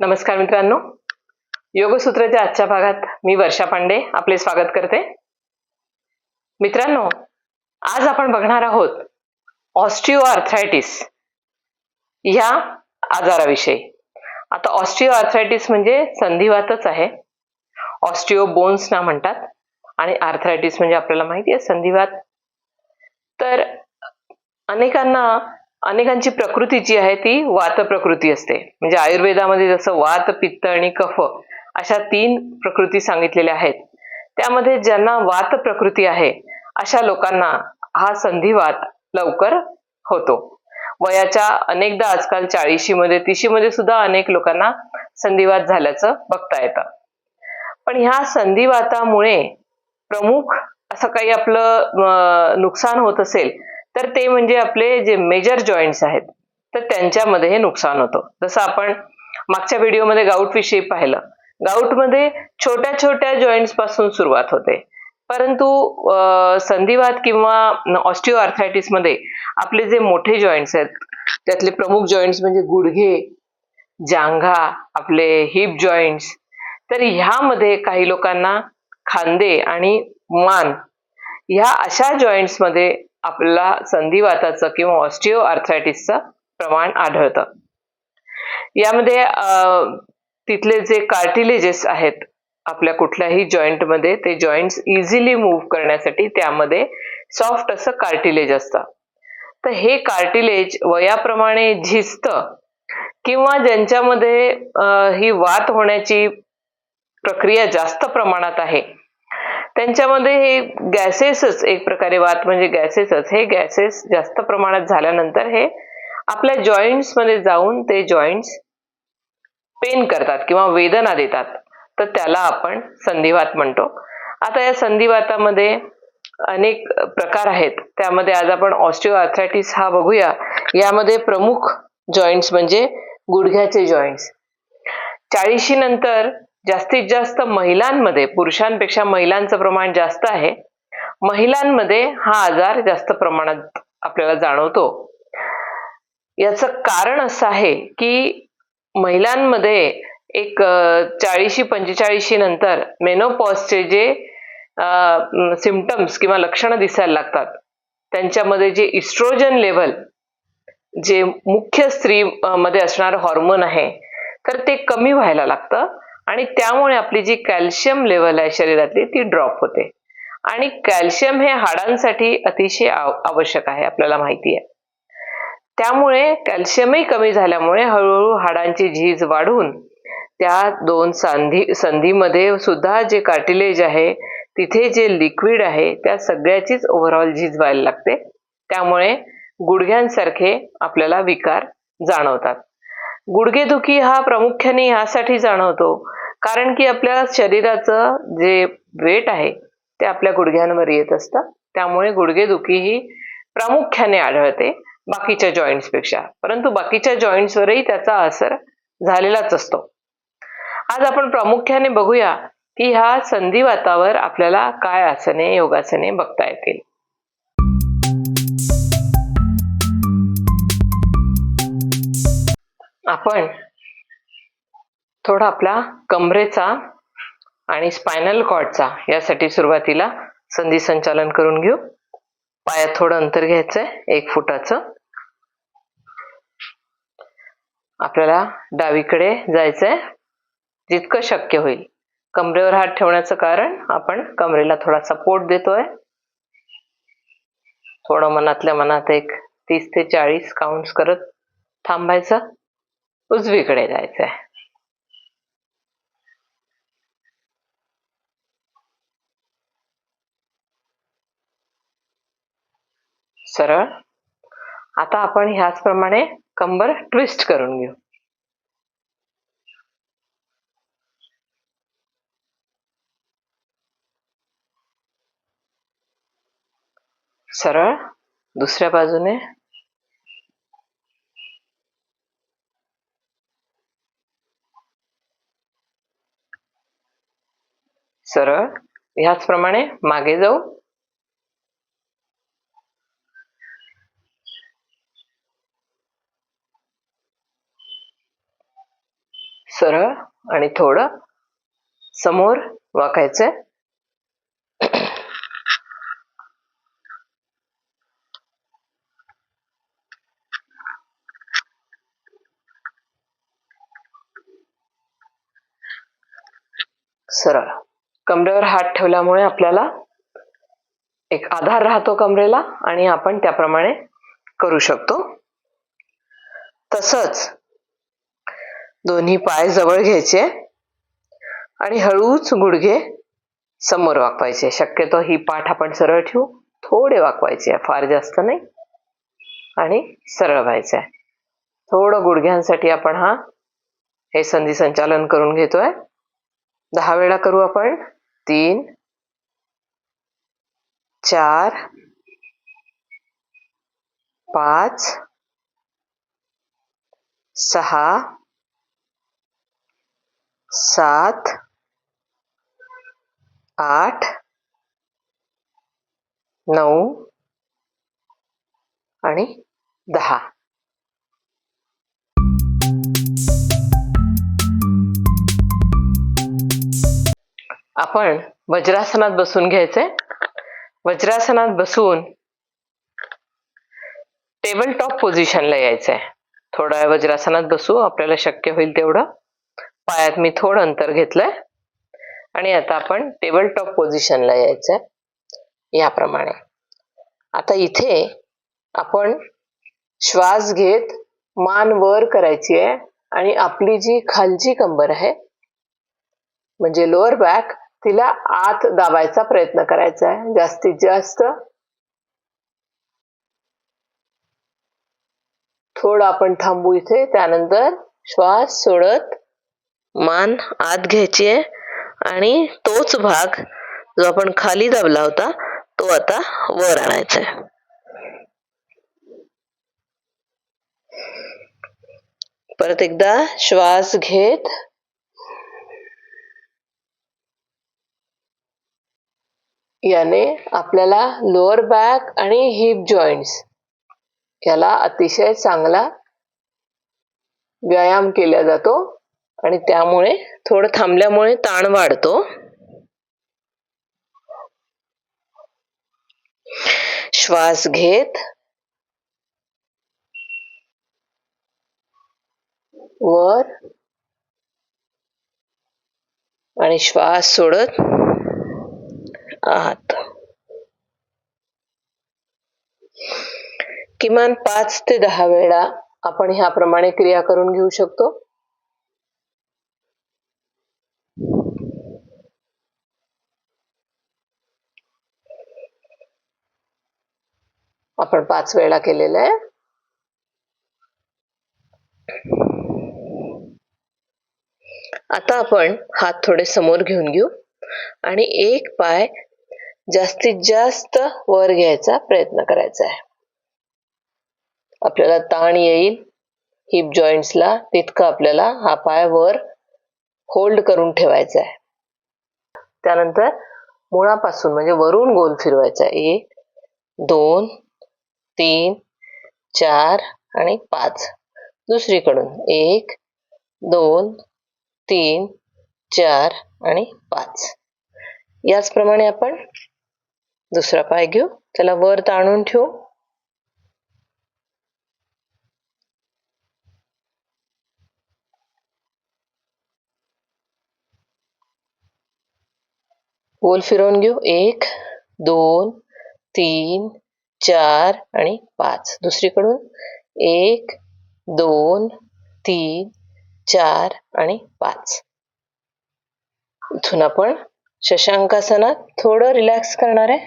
नमस्कार मित्रांनो, योगसूत्राच्या आजच्या भागात मी वर्षा पांडे आपले स्वागत करते. मित्रांनो, आज आपण बघणार आहोत ऑस्टिओआर्थरायटिस या आजाराविषयी. आता ऑस्टिओआर्थरायटिस म्हणजे संधिवातच आहे. ऑस्टिओ बोन्सना म्हणतात आणि आर्थरायटिस म्हणजे आपल्याला माहिती आहे संधिवात. तर अनेकांची प्रकृती जी आहे ती वात प्रकृती असते. म्हणजे आयुर्वेदामध्ये जसं वात, पित्त आणि कफ अशा 3 प्रकृती सांगितलेल्या आहेत. त्यामध्ये ज्यांना वात प्रकृती आहे अशा लोकांना हा संधिवात लवकर होतो. वयाच्या अनेकदा आजकाल 40 मध्ये 30 मध्ये सुद्धा अनेक लोकांना संधिवात झाल्याचं बघता येतं. पण ह्या संधिवातामुळे प्रमुख असं काही आपलं नुकसान होत असेल तर ते म्हणजे आपले जे मेजर जॉईंट्स आहेत तर त्यांच्यामध्ये हे नुकसान होतं. जसं आपण मागच्या व्हिडिओमध्ये गाऊट विषयी पाहिलं. गाऊटमध्ये छोट्या छोट्या जॉईंट्स पासून सुरुवात होते, परंतु संधिवात किंवा ऑस्टिओआर्थरायटिस मध्ये आपले जे मोठे जॉईंट्स आहेत त्यातले प्रमुख जॉईंट्स म्हणजे गुडघे, जांघा, आपले हिप जॉईंट्स. तर ह्यामध्ये काही लोकांना खांदे आणि मान ह्या अशा जॉईंट्स मध्ये आपल्याला संधिवाताचं किंवा ऑस्टिओआर्थरायटिसचं प्रमाण आढळतं. यामध्ये तिथले जे कार्टिलेजेस आहेत आपल्या कुठल्याही जॉईंट मध्ये ते जॉईंट्स इझिली मूव्ह करण्यासाठी त्यामध्ये सॉफ्ट असं कार्टिलेज असतं. तर हे कार्टिलेज वयाप्रमाणे झिजतं किंवा ज्यांच्यामध्ये ही वात होण्याची प्रक्रिया जास्त प्रमाणात आहे त्यांच्यामध्ये हे गॅसेसच एक प्रकारे वात म्हणजे गॅसेसच, हे गॅसेस जास्त प्रमाणात झाल्यानंतर हे आपल्या जॉईंट्स मध्ये जाऊन ते जॉईंट्स पेन करतात किंवा वेदना देतात. तर त्याला आपण संधिवात म्हणतो. आता या संधिवातामध्ये अनेक प्रकार आहेत. त्यामध्ये आज आपण ऑस्टिओआर्थरायटिस हा बघूया. यामध्ये प्रमुख जॉईंट्स म्हणजे गुडघ्याचे जॉईंट्स. 40 नंतर जास्तीत जास्त महिलांमध्ये, पुरुषांपेक्षा महिलांचं प्रमाण जास्त आहे. महिलांमध्ये हा आजार जास्त प्रमाणात आपल्याला जाणवतो. याचं कारण असं आहे की महिलांमध्ये एक 40-45 नंतर मेनोपॉजचे जे सिम्पटम्स किंवा लक्षणं दिसायला लागतात त्यांच्यामध्ये जे इस्ट्रोजन लेव्हल, जे मुख्य स्त्री मध्ये असणारं हॉर्मोन आहे तर ते कमी व्हायला लागतं आणि त्यामुळे आपली जी कॅल्शियम लेव्हल आहे शरीरातली ती ड्रॉप होते. आणि कॅल्शियम हे हाडांसाठी अतिशय आवश्यक आहे, आपल्याला माहिती आहे. त्यामुळे कॅल्शियमही कमी झाल्यामुळे हळूहळू हाडांची झीज वाढून त्या 2 संधीमध्ये सुद्धा जे कार्टिलेज आहे तिथे जे लिक्विड आहे त्या सगळ्याचीच ओव्हरऑल झीज व्हायला लागते. त्यामुळे गुडघ्यांसारखे आपल्याला विकार जाणवतात. गुडघेदुखी हा प्रामुख्याने यासाठी जाणवतो कारण की आपल्या शरीराचं जे वेट आहे ते आपल्या गुडघ्यांवर येत असतं. त्यामुळे गुडघेदुखी ही प्रामुख्याने आढळते बाकीच्या जॉईंट्स पेक्षा, परंतु बाकीच्या जॉईंट्स वरही त्याचा असर झालेलाच असतो. आज आपण प्रामुख्याने बघूया की ह्या संधिवातावर आपल्याला काय आसने, योगासने बघता येतील. आपण थोडा आपला कमरेचा आणि स्पायनल कॉर्डचा यासाठी सुरुवातीला संधी संचालन करून घेऊ. पायात थोडं अंतर घ्यायचंय 1 फुटाचं. आपल्याला डावीकडे जायचंय जितकं शक्य होईल. कमरेवर हात ठेवण्याचं कारण आपण कमरेला थोडा सपोर्ट देतोय. थोडं मनातल्या मनात एक 30 ते 40 काउंट्स करत थांबायचं. उजवीकडे जायचंय. सरळ. आता आपण ह्याचप्रमाणे कंबर ट्विस्ट करून घेऊ. सरळ. दुसऱ्या बाजूने. सरळ. ह्याचप्रमाणे मागे जाऊ. सरळ आणि थोडं समोर वाकायचंय. सरळ. कमरेवर हात ठेवल्यामुळे आपल्याला एक आधार राहतो कमरेला आणि आपण त्याप्रमाणे करू शकतो. तसंच दोन्ही पाय जवळ घ्यायचे आणि हळूच गुडघे समोर वाकवायचे. शक्यतो ही पाठ आपण सरळ ठेवू, थोडे वाकवायचे, फार जास्त नाही, आणि सरळ व्हायचंय. थोडं गुडघ्यांसाठी आपण हे संधी संचालन करून घेतोय. 10 वेळा करू आपण. 3, 4, 5, 6, 7, 8, 9 आणि 10. आपण वज्रासनात बसून घ्यायचंय. वज्रासनात बसून टेबल टॉप पोझिशनला यायचंय. थोडा वेळ वज्रासनात बसू, आपल्याला शक्य होईल तेवढं. पायात मी थोडं अंतर घेतलंय आणि आता आपण टेबल टॉप पोझिशनला यायचंय याप्रमाणे. आता इथे आपण श्वास घेत मान वर करायची आहे आणि आपली जी खालची कंबर आहे म्हणजे लोअर बॅक, तिला आत दाबायचा प्रयत्न करायचा आहे जास्तीत जास्त. थोडं आपण थांबू इथे. त्यानंतर श्वास सोडत मान आत घ्यायची आहे आणि तोच भाग जो आपण खाली दाबला होता तो आता वर आणायचा आहे. परत एकदा श्वास घेत याने आपल्याला लोअर बॅक आणि हिप जॉईंट्स याला अतिशय चांगला व्यायाम केला जातो आणि त्यामुळे थोडं थांबल्यामुळे ताण वाढतो. श्वास घेत वर आणि श्वास सोडत आत. किमान 5 ते 10 वेळा आपण ह्याप्रमाणे क्रिया करून घेऊ शकतो. आपण 5 वेळा केलेलं आहे. आता आपण हात थोडे समोर घेऊन घेऊ आणि एक पाय जास्तीत जास्त वर घ्यायचा प्रयत्न करायचा आहे. आपल्याला ताण येईल हिप जॉईंट्सला तितकं आपल्याला हा पाय वर होल्ड करून ठेवायचा आहे. त्यानंतर मुळापासून म्हणजे वरून गोल फिरवायचा. 1, 2, 3, 4 आणि 5. दुसरीकडून 1, 2, 3, 4 आणि 5. याचप्रमाणे आपण दुसरा पाय घेऊ, त्याला वर ताणून ठेवू. गोल फिरवून घेऊ. 1, 2, 3, 4 आणि 5. दुसरीकडून 1, 2, 3, 4 आणि 5. इथून आपण शशांकासनात थोडं रिलॅक्स करणार आहे.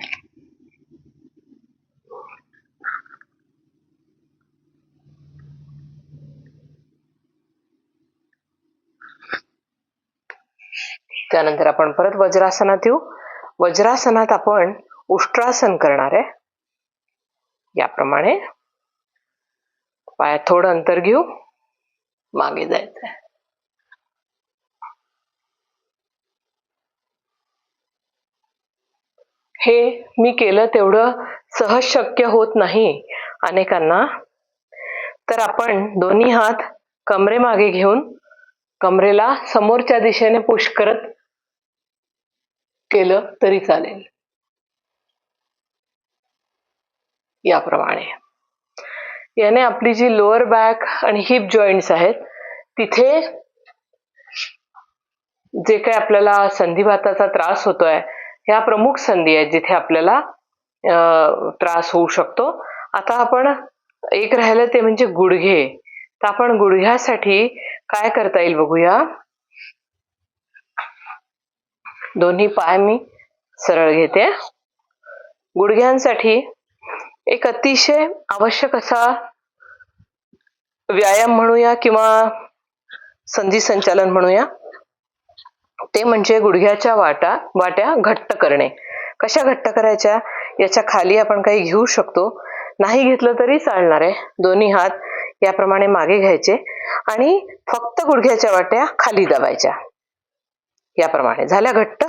त्यानंतर आपण परत वज्रासनात येऊ. वज्रासनात आपण उष्ट्रासन करणार आहे. याप्रमाणे पायात थोडं अंतर घेऊ, मागे जायचं. हे मी केलं तेवढं सहज शक्य होत नाही अनेकांना. तर आपण दोन्ही हात कमरेमागे घेऊन कमरेला समोरच्या दिशेने पुश करत केलं तरी चालेल, याप्रमाणे. याने आपली जी लोअर बॅक आणि हिप जॉईंट्स आहेत तिथे जे काही आपल्याला संधिवाताचा त्रास होतोय, ह्या प्रमुख संधी आहेत जिथे आपल्याला त्रास होऊ शकतो. आता आपण एक राहिलं ते म्हणजे गुडघे. तर आपण गुडघ्यासाठी काय करता येईल बघूया. दोन्ही पाय मी सरळ घेते. गुडघ्यांसाठी एक अतिशय आवश्यक असा व्यायाम म्हणूया किंवा संधी संचालन म्हणूया, ते म्हणजे गुडघ्याच्या वाट्या घट्ट करणे. कशा घट्ट करायच्या, याच्या खाली आपण काही घेऊ शकतो, नाही घेतलं तरी चालणार आहे. दोन्ही हात याप्रमाणे मागे घ्यायचे आणि फक्त गुडघ्याच्या वाट्या खाली दाबायच्या. याप्रमाणे झाल्या घट्ट.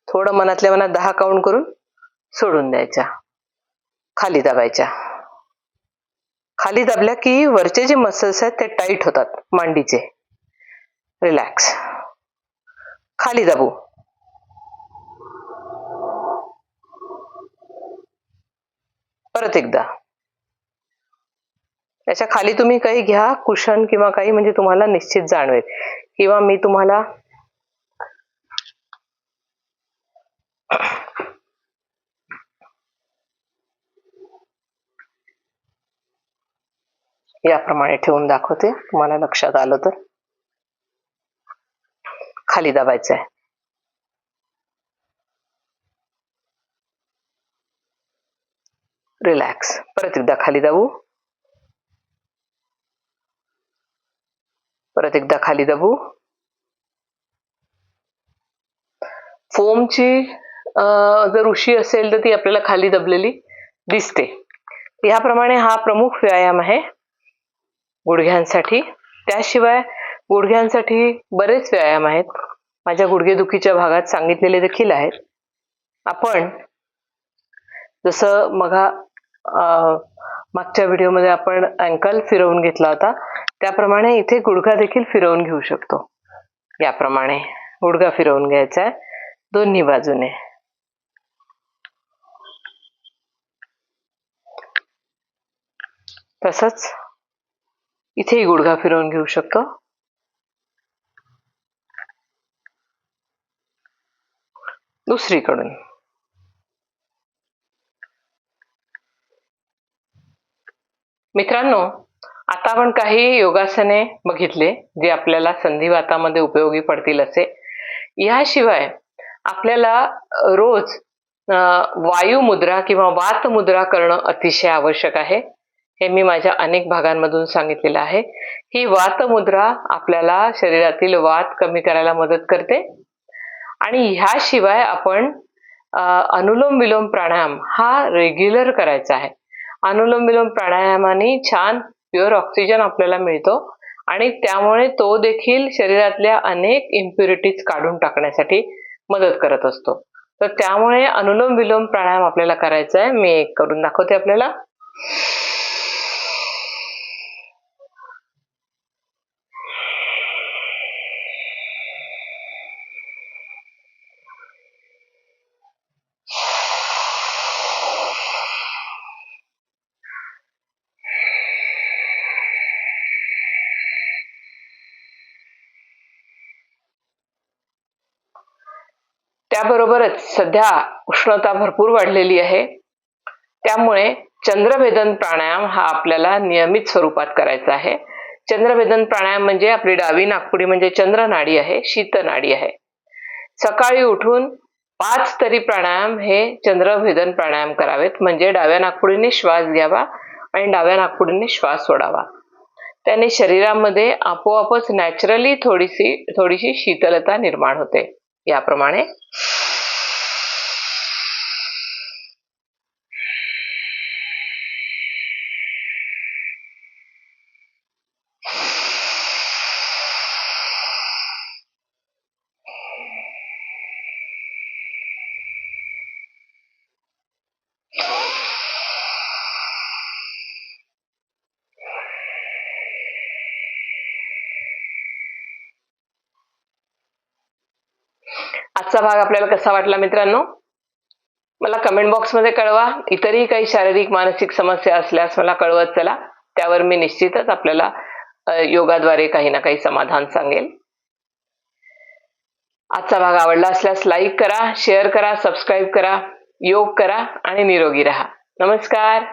थोडं मनातल्या मनात 10 काउंट करून सोडून द्यायच्या. खाली दाबायच्या. खाली दाबल्या की वरचे जे मसल्स आहेत ते टाईट होतात मांडीचे. रिलॅक्स. खाली दाबू. परत एकदा. याच्या खाली तुम्ही काही घ्या, कुशन किंवा काही, म्हणजे तुम्हाला निश्चित जाणवेल. किंवा मी तुम्हाला याप्रमाणे ठेवून दाखवते, तुम्हाला लक्षात आलं तर. खाली दाबायचं आहे. रिलॅक्स. परत एकदा खाली दाबू. परत एकदा खाली दाबू. फोमची जर उशी असेल तर ती आपल्याला खाली दबलेली दिसते. ह्याप्रमाणे हा प्रमुख व्यायाम आहे गुडघ्यांसाठी. त्याशिवाय गुडघ्यांसाठी बरेच व्यायाम आहेत, माझ्या गुडघेदुखीच्या भागात सांगितलेले देखील आहेत. आपण जसं मागच्या व्हिडिओमध्ये आपण अँकल फिरवून घेतला होता, त्याप्रमाणे इथे गुडघा देखील फिरवून घेऊ शकतो. याप्रमाणे गुडघा फिरवून घ्यायचा आहे दोन्ही बाजूने. तसंच इथेही गुडघा फिरवून घेऊ शकतो. दुसरीकडून. मित्रांनो, आता आपण काही योगासने बघितले जे आपल्याला संधिवातामध्ये उपयोगी पडतील असे. याशिवाय आपल्याला रोज वायू मुद्रा किंवा वात मुद्रा करणं अतिशय आवश्यक आहे. हे मी माझ्या अनेक भागांमधून सांगितलेलं आहे. ही वात मुद्रा आपल्याला शरीरातील वात कमी करायला मदत करते. आणि ह्याशिवाय आपण अनुलोम विलोम प्राणायाम हा रेग्युलर करायचा आहे. अनुलोम विलोम प्राणायामाने छान प्युअर ऑक्सिजन आपल्याला मिळतो आणि त्यामुळे तो देखील शरीरातल्या अनेक इम्प्युरिटीज काढून टाकण्यासाठी मदत करत असतो. तर त्यामुळे अनुलोम विलोम प्राणायाम आपल्याला करायचा आहे. मी एक करून दाखवते आपल्याला. त्याबरोबरच सध्या उष्णता भरपूर वाढलेली आहे, त्यामुळे चंद्रभेदन प्राणायाम हा आपल्याला नियमित स्वरूपात करायचा आहे. चंद्रभेदन प्राणायाम म्हणजे आपली डावी नाकपुडी म्हणजे चंद्र नाडी आहे, शीत नाडी आहे. सकाळी उठून 5 तरी प्राणायाम हे चंद्रभेदन प्राणायाम करावेत. म्हणजे डाव्या नाकपुडीने श्वास घ्यावा आणि डाव्या नाकपुडीने श्वास सोडावा. त्याने शरीरामध्ये आपोआपच नॅचरली थोडीशी शीतलता निर्माण होते. याप्रमाणे आजचा भाग आपल्याला कसा वाटला मित्रांनो? मला कमेंट बॉक्समध्ये कळवा. इतरही काही शारीरिक मानसिक समस्या असल्यास मला कळवत चला. त्यावर मी निश्चितच आपल्याला योगाद्वारे काही ना काही समाधान सांगेल. आजचा भाग आवडला असल्यास लाईक करा, शेअर करा, सबस्क्राईब करा. योग करा आणि निरोगी राहा. नमस्कार.